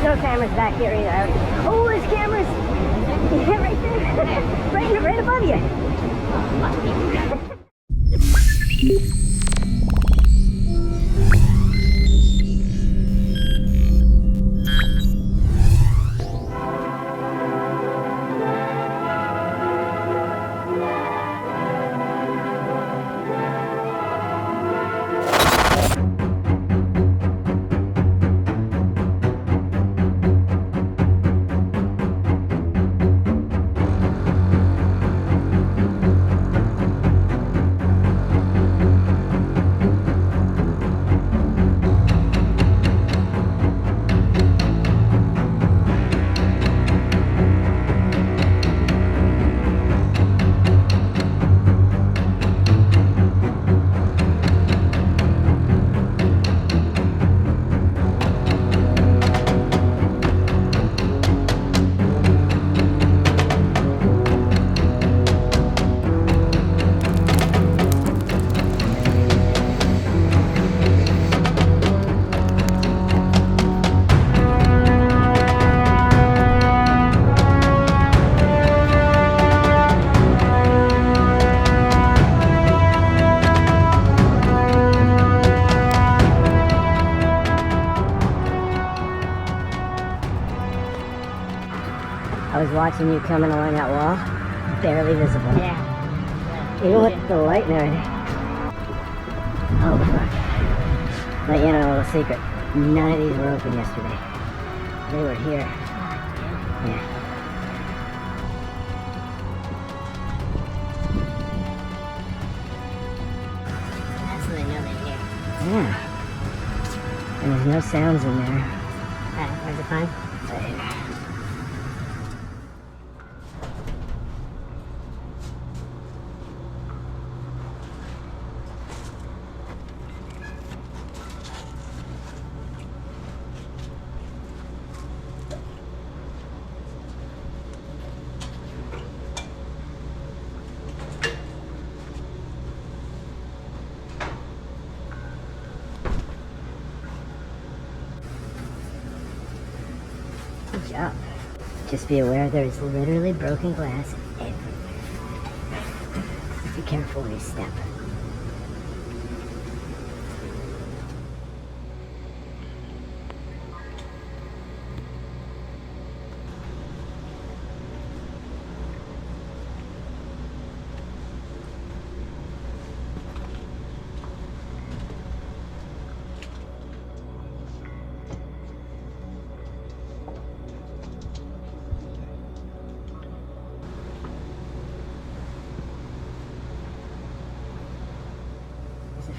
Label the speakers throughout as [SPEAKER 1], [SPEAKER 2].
[SPEAKER 1] no cameras back here either. Oh, there's cameras! Yeah, right there. right above you. I was watching you coming along that wall, barely visible. Yeah. Even with the light and everything. Oh fuck. Let you know a little secret. None of these were open yesterday. They were here. Yeah. That's when I know they're here. Yeah. And there's no sounds in there. How's it fun? Good job. Just be aware there is literally broken glass everywhere. Be careful where you step.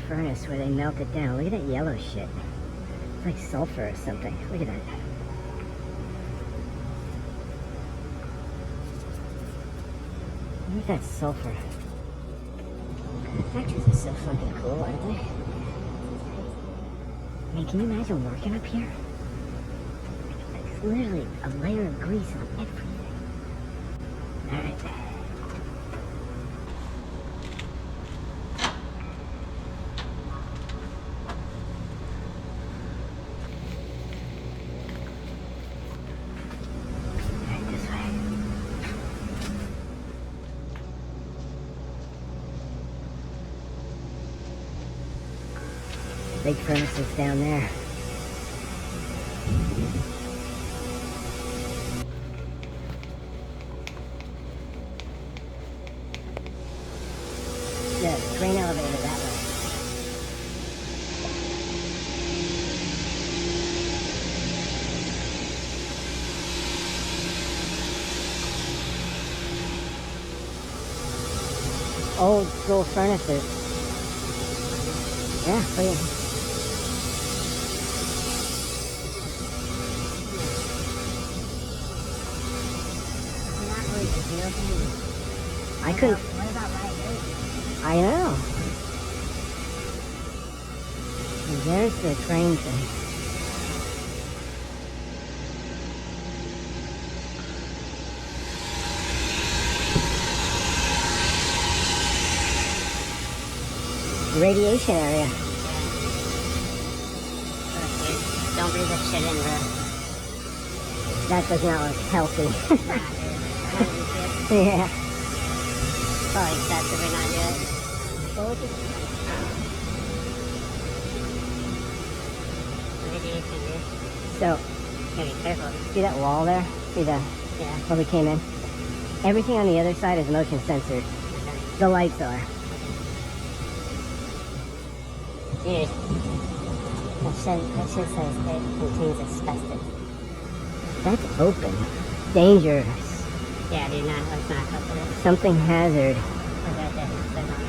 [SPEAKER 1] Furnace where they melt it down. Look at that yellow shit. It's like sulfur or something. Look at that. Look at that sulfur. Factories are so fucking cool, aren't they? I mean, can you imagine working up here? It's literally a layer of grease on everything. Alright. Big furnaces down there. The train elevator that way. Old school furnaces. Yeah, look at I couldn't. What about liability? I know. There's the train thing. Radiation area. Don't breathe that shit in, bro. That does not look healthy. Yeah.
[SPEAKER 2] Probably excessive or not do it.
[SPEAKER 1] Well, look at
[SPEAKER 2] Maybe you can do.
[SPEAKER 1] So,
[SPEAKER 2] Gotta be careful.
[SPEAKER 1] see that wall there? See the
[SPEAKER 2] Yeah.
[SPEAKER 1] where we came in? Everything on the other side is motion censored.
[SPEAKER 2] Okay.
[SPEAKER 1] The lights are.
[SPEAKER 2] Dude. That shit says it contains asbestos.
[SPEAKER 1] That's open. Dangerous.
[SPEAKER 2] Yeah, dude, let's not go for this.
[SPEAKER 1] Something hazard.
[SPEAKER 2] Look right there. It says on it.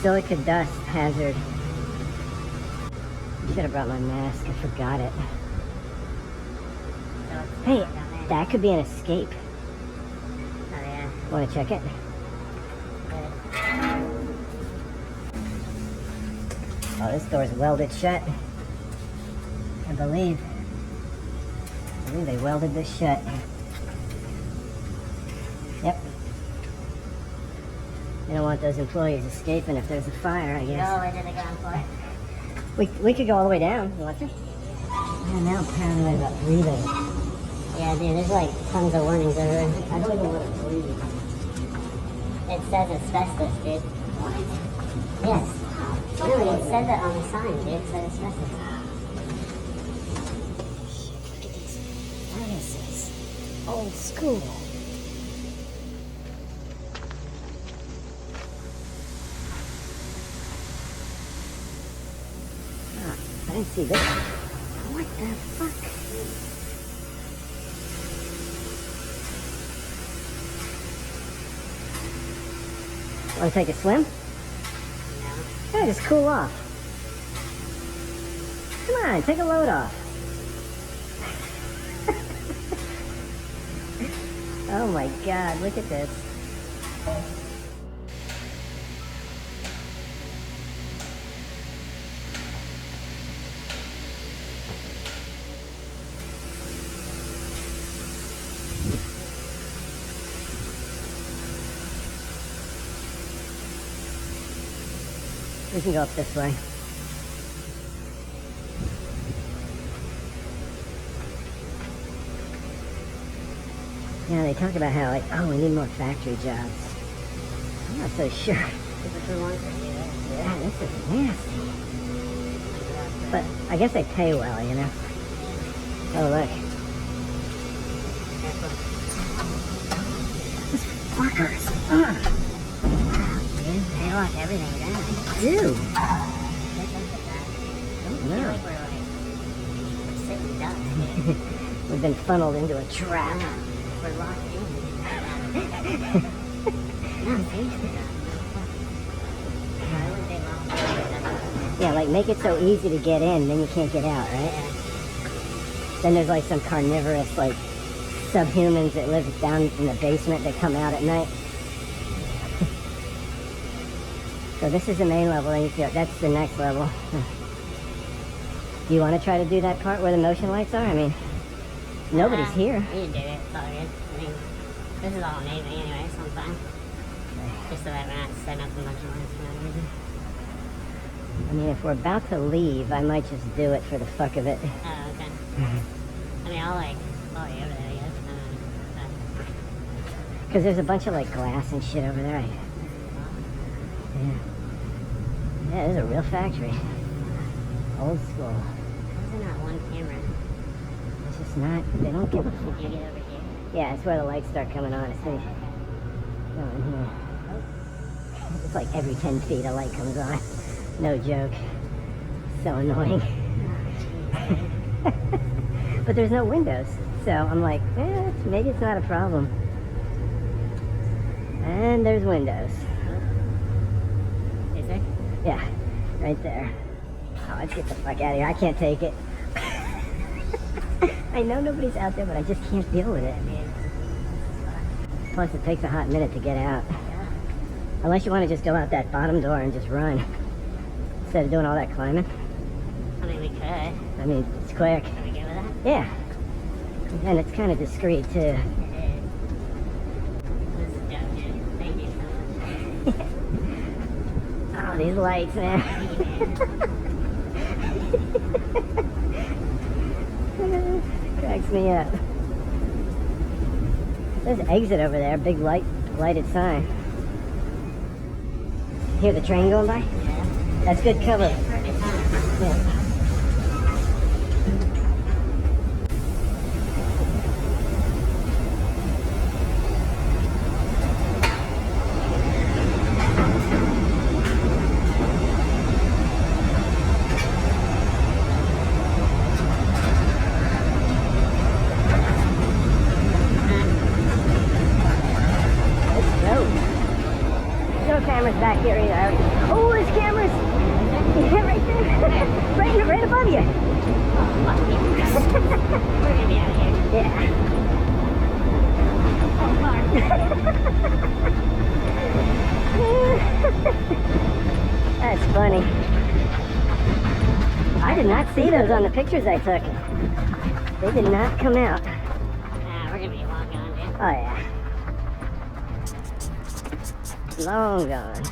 [SPEAKER 1] Silica dust hazard. Should have brought my mask. I forgot it.
[SPEAKER 2] So it's
[SPEAKER 1] Hey,
[SPEAKER 2] down there.
[SPEAKER 1] that could be an escape.
[SPEAKER 2] Oh, yeah.
[SPEAKER 1] Want to check it?
[SPEAKER 2] Good.
[SPEAKER 1] Oh, this door's welded shut. I believe they welded this shut. Yep. They don't want those employees escaping if there's a fire, I guess.
[SPEAKER 2] Go into the ground floor.
[SPEAKER 1] We could go all the way down. You want to? Yeah, now I'm paranoid about breathing.
[SPEAKER 2] Yeah, dude, there's like tons of warnings everywhere.
[SPEAKER 1] I don't even want to breathe.
[SPEAKER 2] It says asbestos, dude. Yes. No, it said that on the sign, dude. It said asbestos.
[SPEAKER 1] Look at these furnaces. Old school. Ah, I didn't see this. What the fuck? Want to take a swim?
[SPEAKER 2] No.
[SPEAKER 1] Yeah, just cool off. Come on, take a load off. Oh my god, look at this. We can go up this way. Yeah, they talk about how, like, oh, we need more factory jobs. I'm not so sure.
[SPEAKER 2] This is for one thing,
[SPEAKER 1] Yeah, this is nasty. But I guess they pay well, you know? Oh, look. These fuckers. Ugh.
[SPEAKER 2] They lock everything down.
[SPEAKER 1] Dude.
[SPEAKER 2] What's up with that?
[SPEAKER 1] Oh,
[SPEAKER 2] I feel
[SPEAKER 1] no.
[SPEAKER 2] like we're sitting ducks, dude.
[SPEAKER 1] We've been funneled into a trap.
[SPEAKER 2] We're locked in. No, seriously. Why would they lock us in?
[SPEAKER 1] Yeah, like make it so easy to get in, then you can't get out, right?
[SPEAKER 2] Yeah.
[SPEAKER 1] Then there's like some carnivorous, like, subhumans that live down in the basement that come out at night. So this is the main level, and you feel that's the next level. Do you want to try to do that part where the motion lights are? I mean, nobody's here.
[SPEAKER 2] You can do it. It's all good. I mean, this is all amazing anyway, so I'm fine. Just so that we're not setting up a bunch of lights for no reason.
[SPEAKER 1] I mean, if we're about to leave, I might just do it for the fuck of it.
[SPEAKER 2] Oh, okay. I mean, I'll like follow you over there, I guess.
[SPEAKER 1] Because there's a bunch of like glass and shit over there. Yeah. Yeah, there's a real factory. Old school.
[SPEAKER 2] Why is there not one camera?
[SPEAKER 1] It's just not, they don't give a fuck.
[SPEAKER 2] Did you get over here?
[SPEAKER 1] Yeah, it's where the lights start coming on. It's like, go in here. It's like every 10 feet a light comes on. No joke. So annoying. But there's no windows. So I'm like, maybe it's not a problem. And there's windows.
[SPEAKER 2] Is there?
[SPEAKER 1] Yeah, right there. Oh, let's get the fuck out of here. I can't take it. I know nobody's out there, but I just can't deal with it. Plus, it takes a hot minute to get out. Unless you want to just go out that bottom door and just run. Instead of doing all that climbing.
[SPEAKER 2] I mean, we could.
[SPEAKER 1] I mean, it's quick.
[SPEAKER 2] Are we good with that?
[SPEAKER 1] Yeah. And it's kind of discreet, too.
[SPEAKER 2] It is. This is dope, dude. Thank you so much.
[SPEAKER 1] Oh, these lights, man. Cracks me up. There's an exit over there, big lighted sign. Hear the train going by?
[SPEAKER 2] Yeah.
[SPEAKER 1] That's good cover.
[SPEAKER 2] Perfect time.
[SPEAKER 1] Yeah. No cameras back here either. Oh, there's cameras! Yeah, right there. right above you.
[SPEAKER 2] We're gonna be out of here.
[SPEAKER 1] Yeah.
[SPEAKER 2] Oh,
[SPEAKER 1] That's funny. I did not see those on the pictures I took. They did not come out.
[SPEAKER 2] Nah, we're gonna be long gone, dude.
[SPEAKER 1] Oh yeah. Long gone.